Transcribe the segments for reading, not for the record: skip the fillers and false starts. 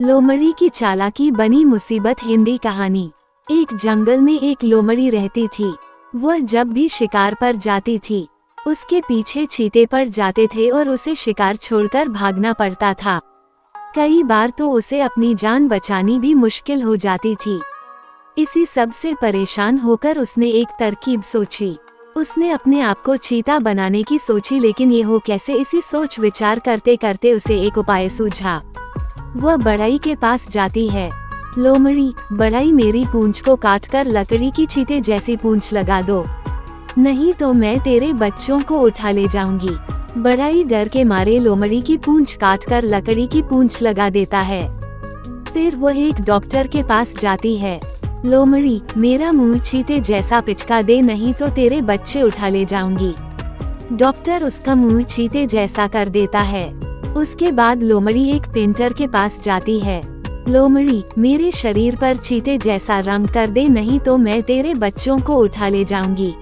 लोमड़ी की चालाकी बनी मुसीबत। हिंदी कहानी। एक जंगल में एक लोमड़ी रहती थी। वह जब भी शिकार पर जाती थी उसके पीछे चीते पड़ जाते थे और उसे शिकार छोड़कर भागना पड़ता था। कई बार तो उसे अपनी जान बचानी भी मुश्किल हो जाती थी। इसी सब से परेशान होकर उसने एक तरकीब सोची। उसने अपने आप को चीता बनाने की सोची, लेकिन ये हो कैसे, इसी सोच विचार करते करते उसे एक उपाय सूझा। वह बढ़ई के पास जाती है। लोमड़ी, बढ़ई, मेरी पूंछ को काटकर लकड़ी की चीते जैसी पूंछ लगा दो, नहीं तो मैं तेरे बच्चों को उठा ले जाऊंगी। बढ़ई डर के मारे लोमड़ी की पूंछ काटकर लकड़ी की पूंछ लगा देता है। फिर वह एक डॉक्टर के पास जाती है। लोमड़ी, मेरा मुंह चीते जैसा पिचका दे, नहीं तो तेरे बच्चे उठा ले जाऊंगी। डॉक्टर उसका मुंह चीते जैसा कर देता है। उसके बाद लोमड़ी एक पेंटर के पास जाती है। लोमड़ी, मेरे शरीर पर चीते जैसा रंग कर दे, नहीं तो मैं तेरे बच्चों को उठा ले जाऊंगी।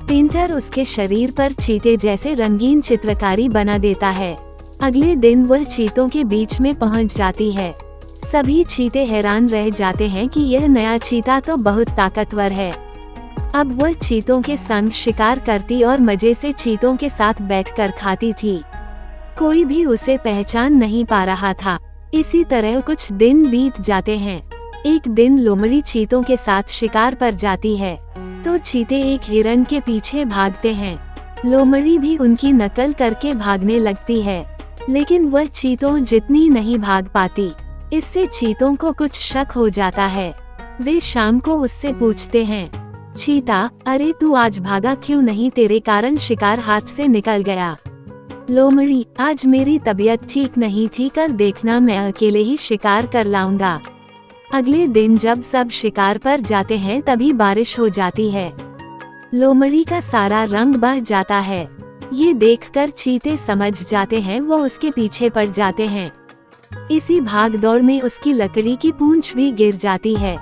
पेंटर उसके शरीर पर चीते जैसे रंगीन चित्रकारी बना देता है। अगले दिन वह चीतों के बीच में पहुंच जाती है। सभी चीते हैरान रह जाते हैं कि यह नया चीता तो बहुत ताकतवर है। अब वह चीतों के संग शिकार करती और मजे से चीतों के साथ बैठकर खाती थी। कोई भी उसे पहचान नहीं पा रहा था। इसी तरह कुछ दिन बीत जाते हैं। एक दिन लोमड़ी चीतों के साथ शिकार पर जाती है तो चीते एक हिरन के पीछे भागते हैं। लोमड़ी भी उनकी नकल करके भागने लगती है, लेकिन वह चीतों जितनी नहीं भाग पाती। इससे चीतों को कुछ शक हो जाता है। वे शाम को उससे पूछते हैं, चीता, अरे तू आज भागा क्यों नहीं, तेरे कारण शिकार हाथ से निकल गया। लोमड़ी, आज मेरी तबीयत ठीक नहीं थी, कर देखना मैं अकेले ही शिकार कर लाऊंगा। अगले दिन जब सब शिकार पर जाते हैं तभी बारिश हो जाती है। लोमड़ी का सारा रंग बह जाता है। ये देखकर चीते समझ जाते हैं, वो उसके पीछे पड़ जाते हैं। इसी भागदौड़ में उसकी लकड़ी की पूंछ भी गिर जाती है।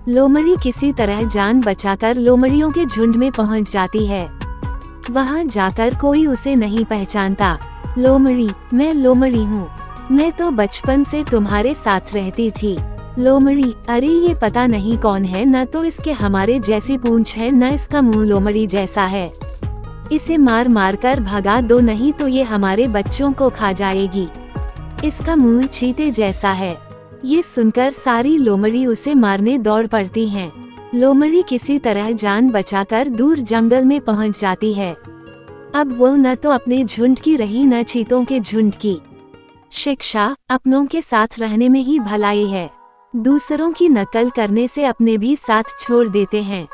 लोमड़ी किसी तरह जान बचाकर लोमड़ियों के झुंड में पहुंच जाती है। वहां जाकर कोई उसे नहीं पहचानता। लोमड़ी, मैं लोमड़ी हूँ, मैं तो बचपन से तुम्हारे साथ रहती थी। लोमड़ी, अरे ये पता नहीं कौन है, न तो इसके हमारे जैसी पूंछ है, न इसका मुंह लोमड़ी जैसा है। इसे मार मार कर भगा दो, नहीं तो ये हमारे बच्चों को खा जाएगी। इसका मुंह चीते जैसा है। ये सुनकर सारी लोमड़ी उसे मारने दौड़ पड़ती हैं। लोमड़ी किसी तरह जान बचाकर दूर जंगल में पहुंच जाती है। अब वो न तो अपने झुंड की रही, न चीतों के झुंड की। शिक्षा अपनों के साथ रहने में ही भलाई है। दूसरों की नकल करने से अपने भी साथ छोड़ देते हैं।